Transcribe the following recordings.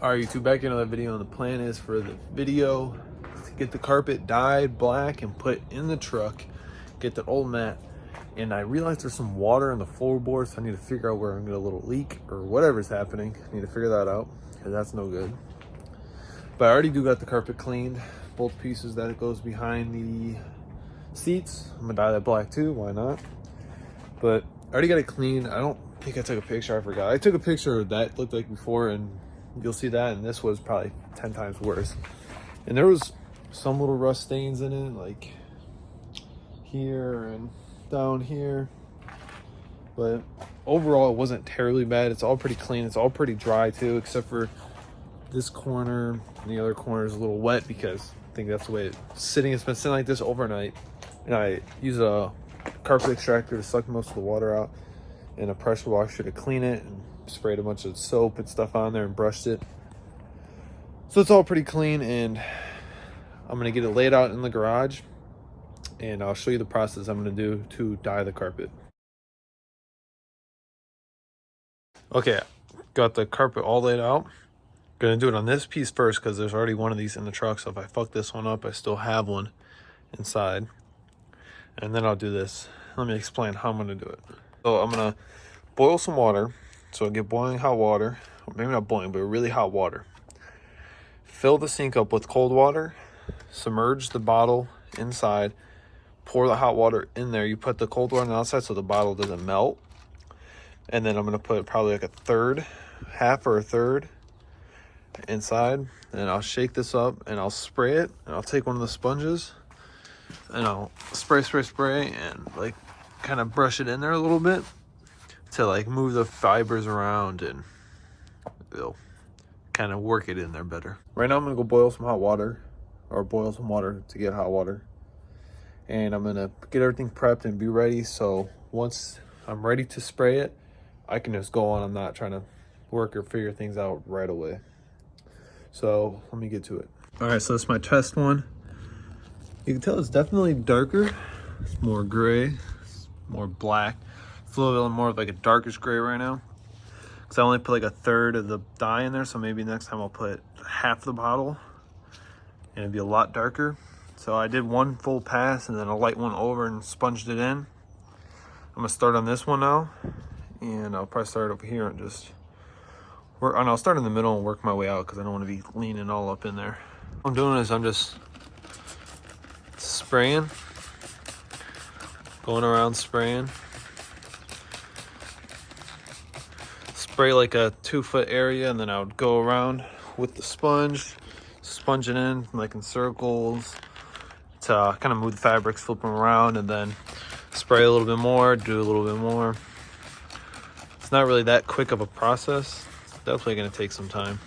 Alright, YouTube, back in another video, and the plan is for the video to get the carpet dyed black and put in the truck, get the old mat, and I realized there's some water in the floorboard, so I need to figure out where I'm gonna get a little leak or whatever's happening. I need to figure that out, because that's no good. But I already do got the carpet cleaned, both pieces that it goes behind the seats. I'm gonna dye that black too, why not? But I already got it cleaned. I don't think I took a picture, I forgot. I took a picture of that looked like before, and you'll see that, and this was probably 10 times worse. And there was some little rust stains in it, like here and down here, but overall it wasn't terribly bad. It's all pretty clean, it's all pretty dry too, except for this corner, and the other corner is a little wet because I think that's the way it's sitting. It's been sitting like this overnight, and I use a carpet extractor to suck most of the water out and a pressure washer to clean it, and sprayed a bunch of soap and stuff on there and brushed it. So it's all pretty clean, and I'm gonna get it laid out in the garage, and I'll show you the process I'm gonna do to dye the carpet. Okay, got the carpet all laid out. Gonna do it on this piece first because there's already one of these in the truck, so if I fuck this one up, I still have one inside. And then I'll do this. Let me explain how I'm gonna do it. So I'm gonna boil some water. So get boiling hot water, or maybe not boiling, but really hot water. Fill the sink up with cold water, submerge the bottle inside, pour the hot water in there. You put the cold water on the outside so the bottle doesn't melt. And then I'm gonna put probably like half or a third inside. And I'll shake this up and I'll spray it. And I'll take one of the sponges and I'll spray and like kind of brush it in there a little bit to like move the fibers around, and it'll kind of work it in there better. Right now I'm gonna go boil some hot water, or boil some water to get hot water. And I'm gonna get everything prepped and be ready, so once I'm ready to spray it, I can just go on. I'm not trying to work or figure things out right away. So let me get to it. All right, so that's my test one. You can tell it's definitely darker. It's more gray, it's more black. It's a little bit more of like a darkish gray right now, because I only put like a third of the dye in there, so maybe next time I'll put half the bottle and it'd be a lot darker. So I did one full pass and then a light one over and sponged it in. I'm gonna start on this one now, and I'll probably start over here and just work, and I'll start in the middle and work my way out because I don't want to be leaning all up in there. What I'm doing is I'm just spraying, going around spraying. Spray like a 2-foot area, and then I would go around with the sponge it in like in circles to kind of move the fabrics, flip them around, and then spray a little bit more, do a little bit more. It's not really that quick of a process. It's definitely going to take some time.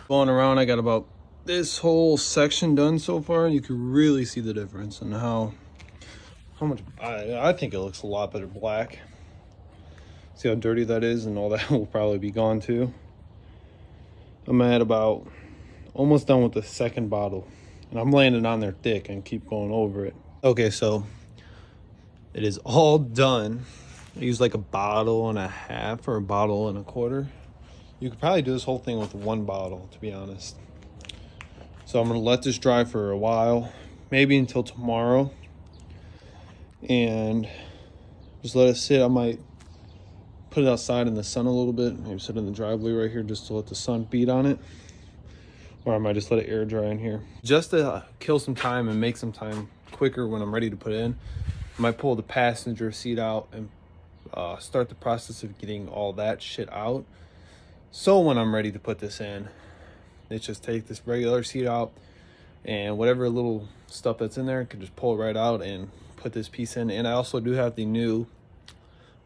Going around, I got about this whole section done so far. You can really see the difference in how much I think it looks a lot better black. See how dirty that is, and all that will probably be gone too. I'm at about almost done with the second bottle, and I'm laying it on there thick and keep going over it. Okay, so it is all done. I used like a bottle and a half or a bottle and a quarter. You could probably do this whole thing with one bottle, to be honest. So I'm gonna let this dry for a while, maybe until tomorrow, and just let it sit. I might put it outside in the sun a little bit, maybe sit in the driveway right here just to let the sun beat on it, or I might just let it air dry in here. Just to kill some time and make some time quicker when I'm ready to put it in, I might pull the passenger seat out and start the process of getting all that shit out, so when I'm ready to put this in, it's just take this regular seat out, and whatever little stuff that's in there, I can just pull it right out and put this piece in. And I also do have the new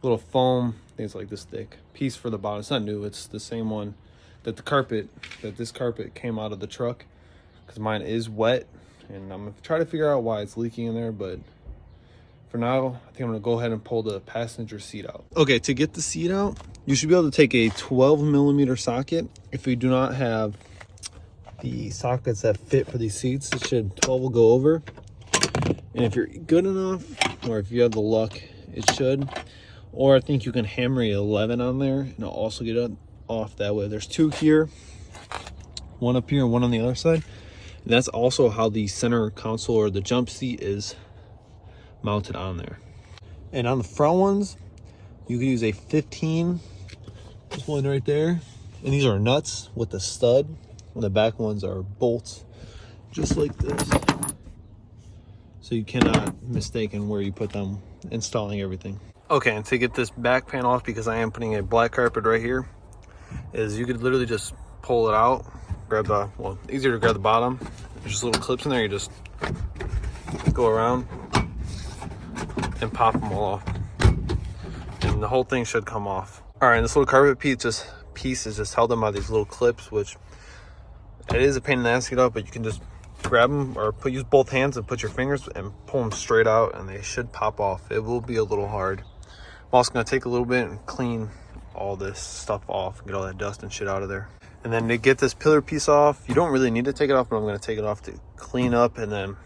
little foam, I think it's like this thick piece for the bottom. It's not new, it's the same one that this carpet came out of the truck, because mine is wet, and I'm gonna try to figure out why it's leaking in there. But for now, I think I'm gonna go ahead and pull the passenger seat out. Okay, to get the seat out, you should be able to take a 12mm socket. If you do not have the sockets that fit for these seats, 12 will go over. And if you're good enough, or if you have the luck, it should. Or I think you can hammer a 11 on there and I'll also get it off that way. There's two here. one up here and one on the other side. And that's also how the center console or the jump seat is mounted on there. And on the front ones, you could use a 15, this one right there. And these are nuts with the stud. And the back ones are bolts, just like this. So you cannot mistake in where you put them, installing everything. Okay, and to get this back pan off, because I am putting a black carpet right here, is you could literally just pull it out, grab the, well, easier to grab the bottom. There's just little clips in there, you just go around and pop them all off. And the whole thing should come off. All right, and this little carpet piece is just held on by these little clips, which it is a pain in the ass to get up, but you can just grab them or use both hands and put your fingers and pull them straight out, and they should pop off. It will be a little hard. I'm also gonna take a little bit and clean all this stuff off, get all that dust and shit out of there. And then to get this pillar piece off, you don't really need to take it off, but I'm gonna take it off to clean up, and then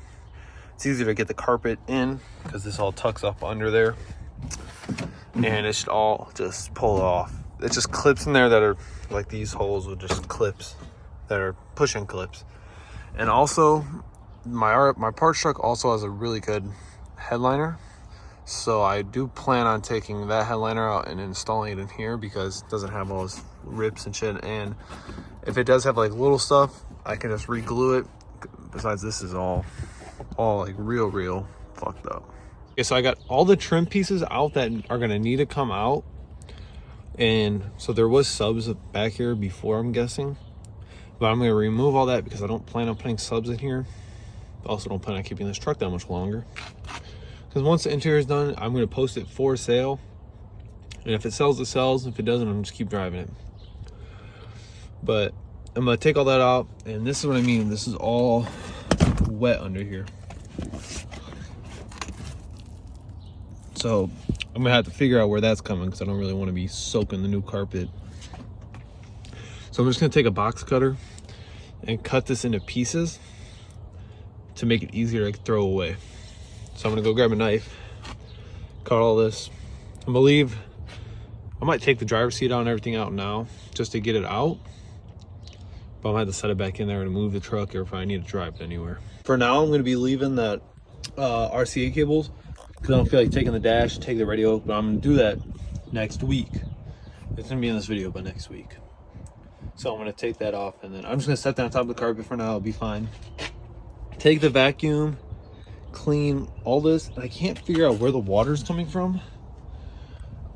it's easier to get the carpet in because this all tucks up under there. And it should all just pull off. It's just clips in there that are like these holes with just clips that are pushing clips. And also my parts truck also has a really good headliner. So I do plan on taking that headliner out and installing it in here because it doesn't have all those rips and shit. And if it does have like little stuff, I can just re-glue it. Besides, this is all like real fucked up. Okay, so I got all the trim pieces out that are gonna need to come out. And so there was subs back here before, I'm guessing. But I'm gonna remove all that because I don't plan on putting subs in here. I also don't plan on keeping this truck that much longer. Because once the interior is done, I'm gonna post it for sale. And if it sells, it sells. If it doesn't, I'm just keep driving it. But I'm gonna take all that out, and this is what I mean. This is all wet under here. So I'm gonna have to figure out where that's coming because I don't really want to be soaking the new carpet. So I'm just gonna take a box cutter and cut this into pieces to make it easier to throw away. So I'm gonna go grab a knife, cut all this. I believe I might take the driver's seat out and everything out now just to get it out. But I'm gonna have to set it back in there and move the truck, or if I need to drive it anywhere. For now, I'm gonna be leaving that RCA cables because I don't feel like taking the dash, take the radio, but I'm gonna do that next week. It's gonna be in this video by next week. So I'm gonna take that off, and then I'm just gonna set that on top of the carpet for now. It'll be fine. Take the vacuum, clean all this. I can't figure out where the water's coming from.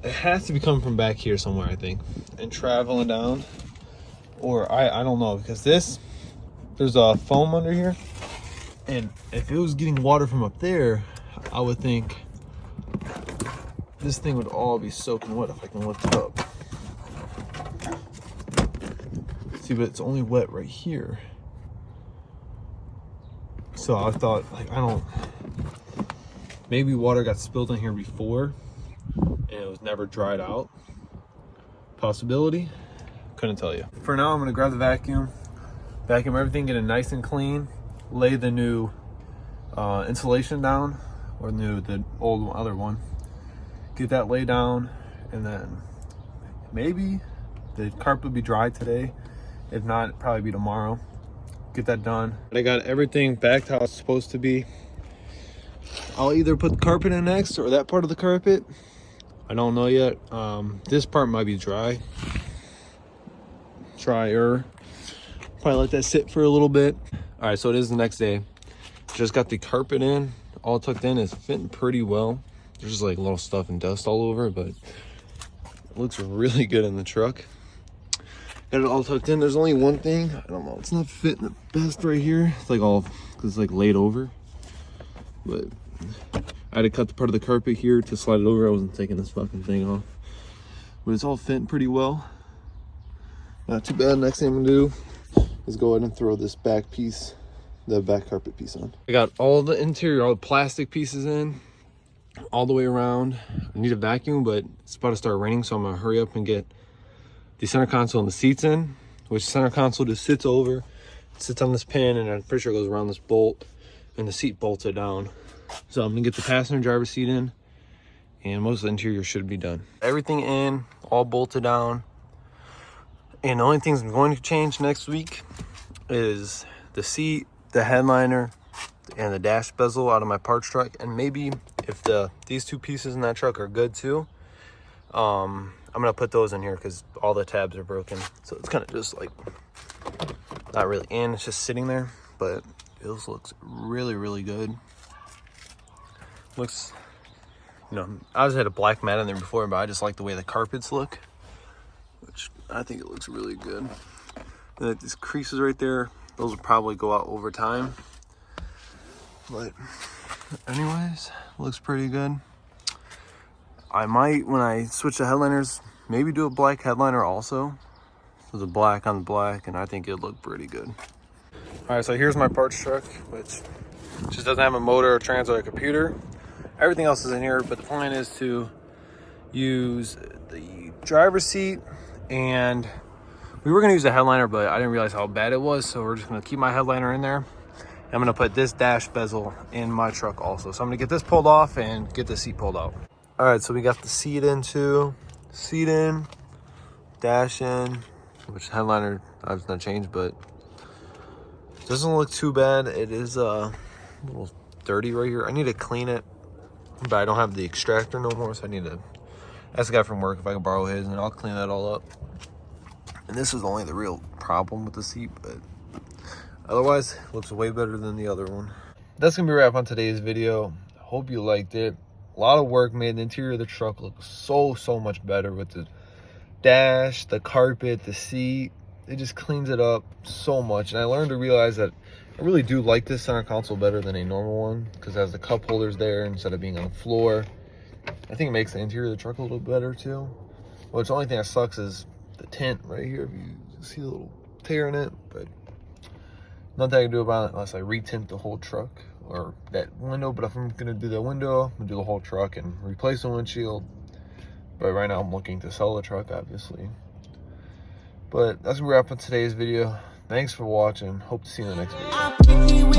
It has to be coming from back here somewhere, I think, and traveling down. Or I don't know, because there's a foam under here, and if it was getting water from up there, I would think this thing would all be soaking wet if I can lift it up. See, but it's only wet right here. So I thought, like, maybe water got spilled in here before and it was never dried out. Possibility. Couldn't tell you. For now, I'm gonna grab the vacuum everything, get it nice and clean, lay the new insulation down, or the old other one, get that laid down, and then maybe the carpet will be dry today. If not, it'll probably be tomorrow. Get that done. I got everything back to how it's supposed to be. I'll either put the carpet in next or that part of the carpet. I don't know yet. This part might be drier. Probably let that sit for a little bit. All right, so it is the next day. Just got the carpet in, all tucked in. It's fitting pretty well. There's just like little stuff and dust all over it, but it looks really good in the truck. Got it all tucked in. There's only one thing, I don't know, it's not fitting the best right here. It's like all, cause it's like laid over. But I had to cut the part of the carpet here to slide it over. I wasn't taking this fucking thing off. But it's all fitting pretty well. Not too bad. Next thing I'm gonna do is go ahead and throw this back piece, the back carpet piece on. I got all the interior, all the plastic pieces in, all the way around. I need a vacuum, but it's about to start raining, so I'm gonna hurry up and get the center console and the seats in, which the center console just sits over, sits on this pin, and I'm pretty sure it goes around this bolt, and the seat bolts it down. So I'm gonna get the passenger driver's seat in, and most of the interior should be done. Everything in, all bolted down. And the only things I'm going to change next week is the seat, the headliner, and the dash bezel out of my parts truck. And maybe if these two pieces in that truck are good too, I'm gonna put those in here because all the tabs are broken. So it's kind of just like not really in, it's just sitting there, but this looks really, really good. Looks, you know, I just had a black mat in there before, but I just like the way the carpets look, which I think it looks really good. And these creases right there, those will probably go out over time. But anyways, looks pretty good. I might, when I switch the headliners, maybe do a black headliner also. So the black on the black, and I think it'd look pretty good. All right, so here's my parts truck, which just doesn't have a motor, a trans, or a computer. Everything else is in here, but the plan is to use the driver's seat, and we were gonna use the headliner, but I didn't realize how bad it was, so we're just gonna keep my headliner in there. I'm gonna put this dash bezel in my truck also. So I'm gonna get this pulled off and get the seat pulled out. All right, so we got the seat in too. Seat in, dash in, which headliner I was gonna change, but it doesn't look too bad. It is a little dirty right here. I need to clean it, but I don't have the extractor no more, so I need to ask the guy from work if I can borrow his, and I'll clean that all up. And this is only the real problem with the seat, but otherwise, it looks way better than the other one. That's gonna be a wrap on today's video. Hope you liked it. A lot of work made the interior of the truck look so much better with the dash, the carpet, the seat. It just cleans it up so much. And I learned to realize that I really do like this center console better than a normal one, because it has the cup holders there instead of being on the floor. I think it makes the interior of the truck a little better too. Which the only thing that sucks is the tint right here. If you see a little tear in it, but nothing I can do about it unless I retint the whole truck or that window. But if I'm gonna do the window, I'm gonna do the whole truck and replace the windshield. But right now I'm looking to sell the truck, obviously. But that's gonna wrap up today's video. Thanks for watching. Hope to see you in the next video.